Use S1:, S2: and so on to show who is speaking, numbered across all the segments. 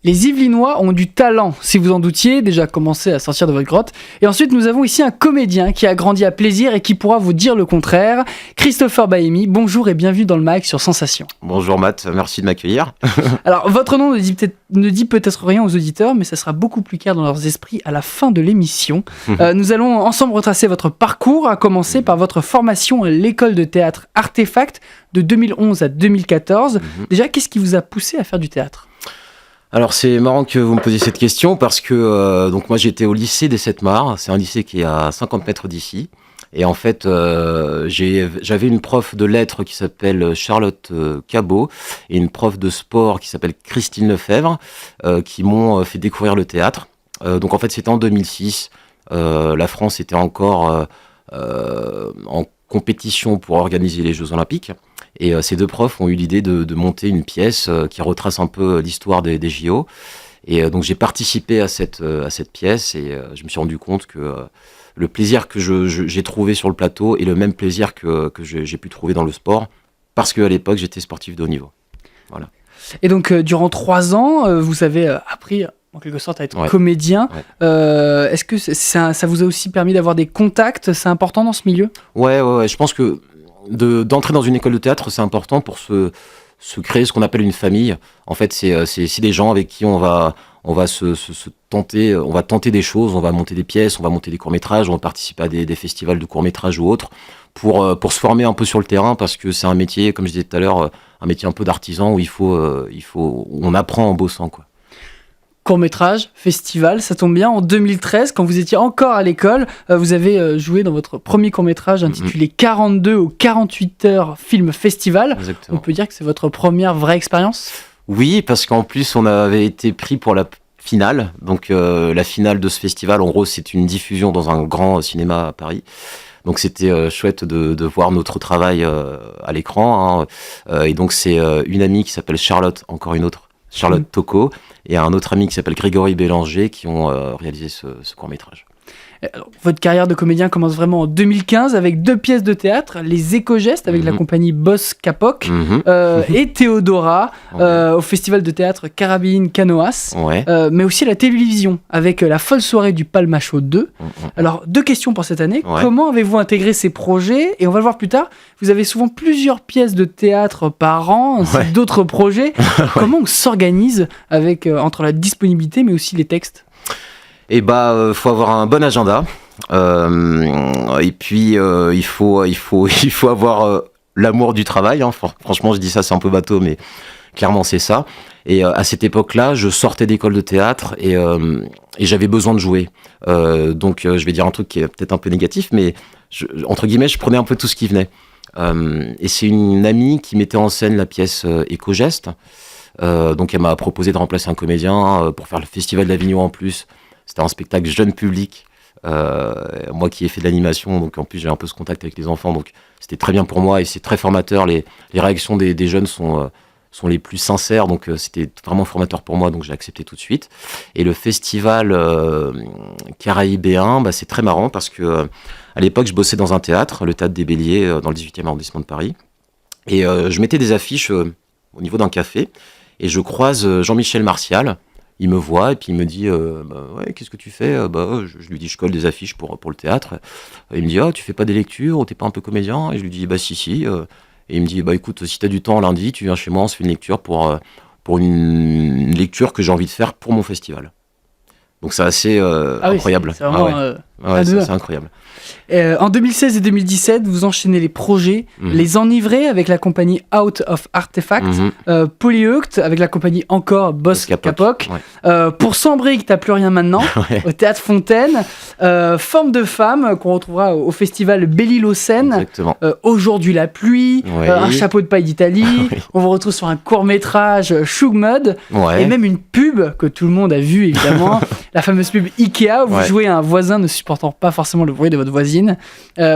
S1: Les Yvelinois ont du talent, si vous en doutiez, déjà commencé à sortir de votre grotte. Et ensuite, nous avons ici un comédien qui a grandi à plaisir et qui pourra vous dire le contraire. Christopher Baemi, bonjour et bienvenue dans le MAG sur Sensation.
S2: Bonjour Matt, merci de m'accueillir.
S1: Alors, votre nom ne dit peut-être rien aux auditeurs, mais ça sera beaucoup plus clair dans leurs esprits à la fin de l'émission. Nous allons ensemble retracer votre parcours, à commencer par votre formation à l'école de théâtre Artefact de 2011 à 2014. Déjà, qu'est-ce qui vous a poussé à faire du théâtre ?
S2: Alors c'est marrant que vous me posiez cette question parce que donc moi j'étais au lycée des Sept-Mars, c'est un lycée qui est à 50 mètres d'ici. Et en fait, j'avais une prof de lettres qui s'appelle Charlotte Cabot et une prof de sport qui s'appelle Christine Lefebvre qui m'ont fait découvrir le théâtre. Donc en fait c'était en 2006, la France était encore en compétition pour organiser les Jeux Olympiques. Et ces deux profs ont eu l'idée de monter une pièce qui retrace un peu l'histoire des JO. Et donc j'ai participé à cette pièce et je me suis rendu compte que le plaisir que j'ai trouvé sur le plateau est le même plaisir que j'ai pu trouver dans le sport, parce qu'à l'époque j'étais sportif de haut niveau. Voilà.
S1: Et donc durant 3 ans, vous avez appris en quelque sorte à être comédien. Ouais. Est-ce que ça vous a aussi permis d'avoir des contacts ? C'est important dans ce milieu ? Ouais,
S2: je pense que d'entrer dans une école de théâtre, c'est important pour se créer ce qu'on appelle une famille. En fait, c'est des gens avec qui on va tenter, on va tenter des choses, on va monter des pièces, on va monter des courts-métrages, on va participer à des festivals de courts-métrages ou autres pour se former un peu sur le terrain, parce que c'est un métier, comme je disais tout à l'heure, un métier un peu d'artisan où on apprend en bossant, quoi.
S1: Court-métrage, festival, ça tombe bien. En 2013, quand vous étiez encore à l'école, vous avez joué dans votre premier court-métrage intitulé 42 aux 48 heures film festival.
S2: Exactement.
S1: On peut dire que c'est votre première vraie expérience ?
S2: Oui, parce qu'en plus, on avait été pris pour la finale. Donc, la finale de ce festival, en gros, c'est une diffusion dans un grand cinéma à Paris. Donc, c'était chouette de voir notre travail à l'écran. Et donc, c'est une amie qui s'appelle Charlotte Tocco, et un autre ami qui s'appelle Grégory Bélanger qui ont réalisé ce court-métrage.
S1: Alors, votre carrière de comédien commence vraiment en 2015 avec 2 pièces de théâtre, Les Éco-Gestes avec la compagnie Boss Capoc et Théodora au festival de théâtre Carabine Canoas, mais aussi à la télévision avec La Folle Soirée du Palmacho 2. Alors, 2 questions pour cette année. Comment avez-vous intégré ces projets ? Et on va le voir plus tard, vous avez souvent plusieurs pièces de théâtre par an, ainsi d'autres projets. Comment on s'organise avec entre la disponibilité mais aussi les textes ?
S2: Et faut avoir un bon agenda. Et puis il faut avoir l'amour du travail. Hein. Franchement, je dis ça, c'est un peu bateau, mais clairement c'est ça. Et à cette époque-là, je sortais d'école de théâtre et j'avais besoin de jouer. Donc je vais dire un truc qui est peut-être un peu négatif, mais entre guillemets, je prenais un peu tout ce qui venait. Et c'est une amie qui mettait en scène la pièce Éco-Gestes. Donc elle m'a proposé de remplacer un comédien pour faire le Festival d'Avignon en plus. C'était un spectacle jeune public, moi qui ai fait de l'animation, donc en plus j'ai un peu ce contact avec les enfants, donc c'était très bien pour moi et c'est très formateur. Les réactions des jeunes sont les plus sincères, donc c'était vraiment formateur pour moi, donc j'ai accepté tout de suite. Et le festival caraïbéen, c'est très marrant parce que à l'époque je bossais dans un théâtre, le Théâtre des Béliers, dans le 18e arrondissement de Paris, et je mettais des affiches au niveau d'un café et je croise Jean-Michel Martial. Il me voit et puis il me dit qu'est-ce que tu fais ? Je lui dis je colle des affiches pour le théâtre. Et il me dit tu fais pas des lectures, t'es pas un peu comédien ? Et je lui dis si. Et il me dit écoute, si t'as du temps lundi, tu viens chez moi, on se fait une lecture pour une lecture que j'ai envie de faire pour mon festival. Donc c'est assez incroyable.
S1: C'est vraiment
S2: c'est incroyable.
S1: En 2016 et 2017, vous enchaînez les projets Les Enivrés avec la compagnie Out of Artefact, Polyeucte avec la compagnie encore Boss Capoc, Pour 100 briques, t'as plus rien maintenant, au Théâtre Fontaine, Forme de femme qu'on retrouvera au festival Belle-Île-aux-Seines, Aujourd'hui la pluie, Un chapeau de paille d'Italie, on vous retrouve sur un court-métrage Shug Mud, et même une pub que tout le monde a vue évidemment, la fameuse pub Ikea où vous jouez un voisin ne supportant pas forcément le bruit de votre voisine.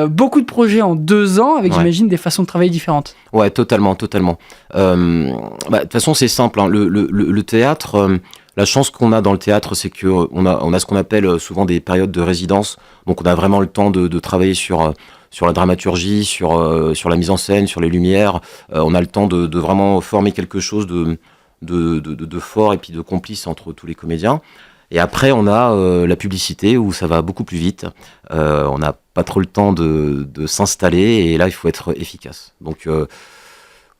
S1: Beaucoup de projets en 2 ans avec j'imagine des façons de travailler différentes.
S2: Ouais, totalement. De toute façon c'est simple, hein. Le théâtre, la chance qu'on a dans le théâtre, c'est qu'on a ce qu'on appelle souvent des périodes de résidence, donc on a vraiment le temps de travailler sur la dramaturgie, sur la mise en scène, sur les lumières. On a le temps de vraiment former quelque chose de fort et puis de complice entre tous les comédiens. Et après, on a la publicité où ça va beaucoup plus vite. On n'a pas trop le temps de s'installer et là, il faut être efficace. Donc,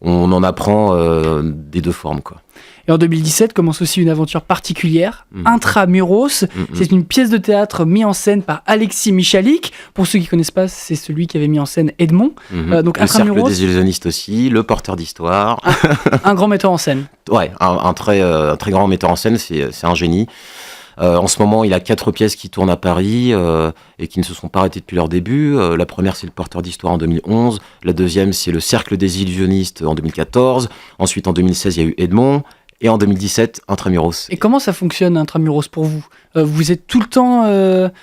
S2: on en apprend des deux formes, quoi.
S1: Et en 2017 commence aussi une aventure particulière, Intramuros. C'est une pièce de théâtre mise en scène par Alexis Michalik. Pour ceux qui ne connaissent pas, c'est celui qui avait mis en scène Edmond.
S2: Donc le Cercle des illusionnistes aussi, le porteur d'histoire.
S1: Un grand metteur en scène.
S2: Ouais, un très grand metteur en scène, c'est un génie. En ce moment, il a 4 pièces qui tournent à Paris et qui ne se sont pas arrêtées depuis leur début. La première, c'est le porteur d'histoire en 2011. La deuxième, c'est le Cercle des illusionnistes en 2014. Ensuite, en 2016, il y a eu Edmond. Et en 2017, Intramuros.
S1: Et comment ça fonctionne, Intramuros, pour vous ? Vous êtes tout le temps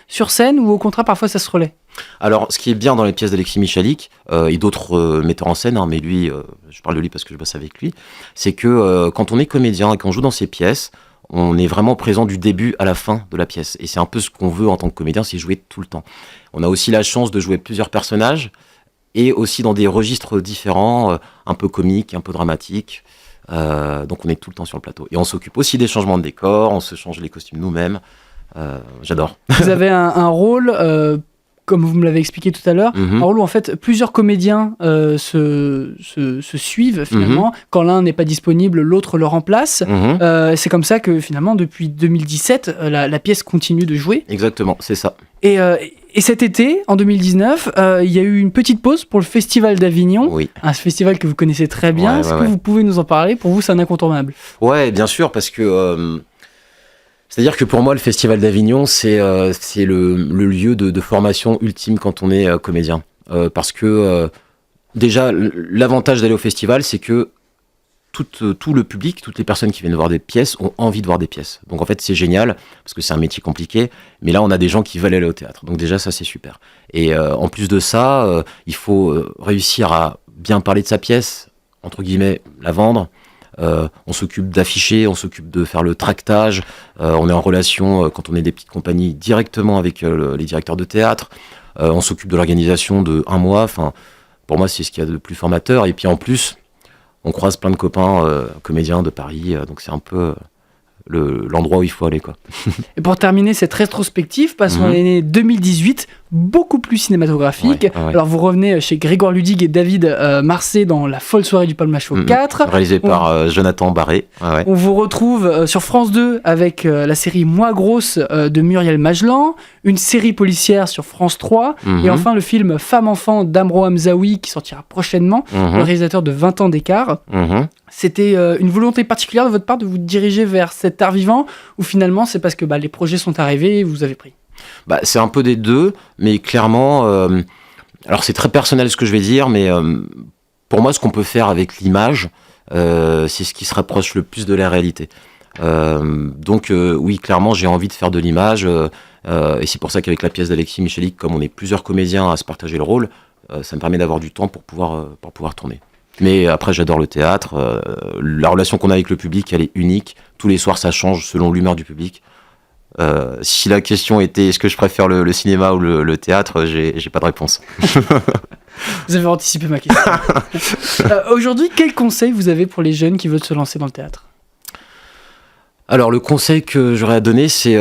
S1: sur scène ou au contraire, parfois, ça se relaie ?
S2: Alors, ce qui est bien dans les pièces d'Alexis Michalik et d'autres metteurs en scène, mais lui, je parle de lui parce que je bosse avec lui, c'est que quand on est comédien et qu'on joue dans ses pièces, on est vraiment présent du début à la fin de la pièce. Et c'est un peu ce qu'on veut en tant que comédien, c'est jouer tout le temps. On a aussi la chance de jouer plusieurs personnages et aussi dans des registres différents, un peu comiques, un peu dramatiques. Donc on est tout le temps sur le plateau. Et on s'occupe aussi des changements de décor, on se change les costumes nous-mêmes. J'adore.
S1: Vous avez un rôle, comme vous me l'avez expliqué tout à l'heure, un rôle où en fait plusieurs comédiens se suivent finalement. Quand l'un n'est pas disponible, l'autre le remplace. C'est comme ça que finalement depuis 2017, la pièce continue de jouer.
S2: Exactement, c'est ça.
S1: Et cet été, en 2019, il y a eu une petite pause pour le Festival d'Avignon, un festival que vous connaissez très bien. Est-ce que vous pouvez nous en parler ? Pour vous, c'est un incontournable.
S2: Ouais, bien sûr, parce que c'est-à-dire que pour moi, le Festival d'Avignon, c'est le lieu de formation ultime quand on est comédien. Parce que déjà, l'avantage d'aller au festival, c'est que tout le public, toutes les personnes qui viennent voir des pièces ont envie de voir des pièces. Donc en fait, c'est génial, parce que c'est un métier compliqué, mais là, on a des gens qui veulent aller au théâtre. Donc déjà, ça, c'est super. Et en plus de ça, il faut réussir à bien parler de sa pièce, entre guillemets, la vendre. On s'occupe d'afficher, on s'occupe de faire le tractage, on est en relation, quand on est des petites compagnies, directement avec les directeurs de théâtre. On s'occupe de l'organisation de 1 mois. Enfin, pour moi, c'est ce qu'il y a de plus formateur. Et puis en plus, on croise plein de copains comédiens de Paris, donc c'est un peu l'endroit où il faut aller, quoi.
S1: Et pour terminer cette rétrospective, passons à l'année 2018, beaucoup plus cinématographique. Alors vous revenez chez Grégoire Ludig et David Marseille dans La folle soirée du Palmachot 4.
S2: Réalisé par Jonathan Barré.
S1: On vous retrouve sur France 2 avec la série Moi Grosse de Muriel Magellan, une série policière sur France 3, et enfin le film Femme-Enfant d'Amro Hamzaoui qui sortira prochainement, le réalisateur de 20 ans d'écart. C'était une volonté particulière de votre part de vous diriger vers cet art vivant, ou finalement c'est parce que les projets sont arrivés et vous avez pris ?
S2: C'est un peu des deux, mais clairement, alors c'est très personnel ce que je vais dire, mais pour moi, ce qu'on peut faire avec l'image, c'est ce qui se rapproche le plus de la réalité. Donc oui, clairement, j'ai envie de faire de l'image, et c'est pour ça qu'avec la pièce d'Alexis Michalik, comme on est plusieurs comédiens à se partager le rôle, ça me permet d'avoir du temps pour pouvoir tourner. Mais après, j'adore le théâtre, la relation qu'on a avec le public, elle est unique. Tous les soirs, ça change selon l'humeur du public. Si la question était est-ce que je préfère le cinéma ou le théâtre, j'ai pas de réponse.
S1: Vous avez anticipé ma question. Aujourd'hui, quel conseil vous avez pour les jeunes qui veulent se lancer dans le théâtre ?
S2: Alors, le conseil que j'aurais à donner, c'est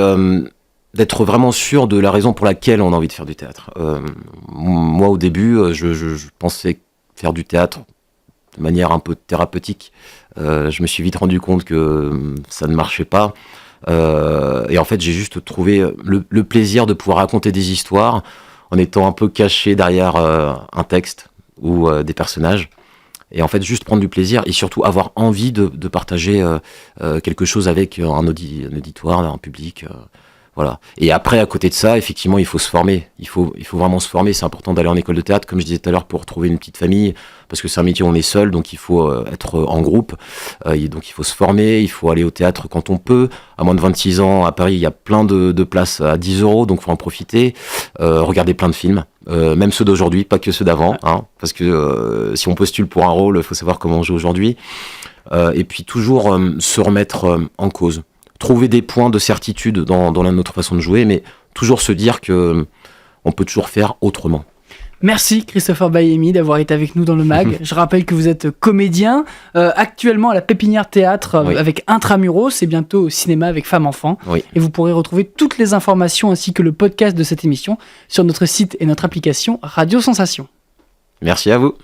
S2: d'être vraiment sûr de la raison pour laquelle on a envie de faire du théâtre. Moi, au début, je pensais faire du théâtre de manière un peu thérapeutique. Je me suis vite rendu compte que ça ne marchait pas. Et en fait, j'ai juste trouvé le plaisir de pouvoir raconter des histoires en étant un peu caché derrière un texte ou des personnages. Et en fait, juste prendre du plaisir et surtout avoir envie de partager quelque chose avec un auditoire, un public. Voilà. Et après, à côté de ça, effectivement, il faut se former. Il faut vraiment se former. C'est important d'aller en école de théâtre, comme je disais tout à l'heure, pour trouver une petite famille, parce que c'est un métier où on est seul, donc il faut être en groupe. Donc il faut se former, il faut aller au théâtre quand on peut. À moins de 26 ans, à Paris, il y a plein de places à 10 €, donc il faut en profiter. Regarder plein de films, même ceux d'aujourd'hui, pas que ceux d'avant, parce que si on postule pour un rôle, il faut savoir comment on joue aujourd'hui. Et puis toujours se remettre en cause. Trouver des points de certitude dans notre façon de jouer, mais toujours se dire que on peut toujours faire autrement.
S1: Merci Christopher Bayemi d'avoir été avec nous dans le MAG. Je rappelle que vous êtes comédien, actuellement à la Pépinière Théâtre avec Intramuros et bientôt au cinéma avec Femme Enfant.
S2: Oui.
S1: Et vous pourrez retrouver toutes les informations ainsi que le podcast de cette émission sur notre site et notre application Radio Sensation.
S2: Merci à vous.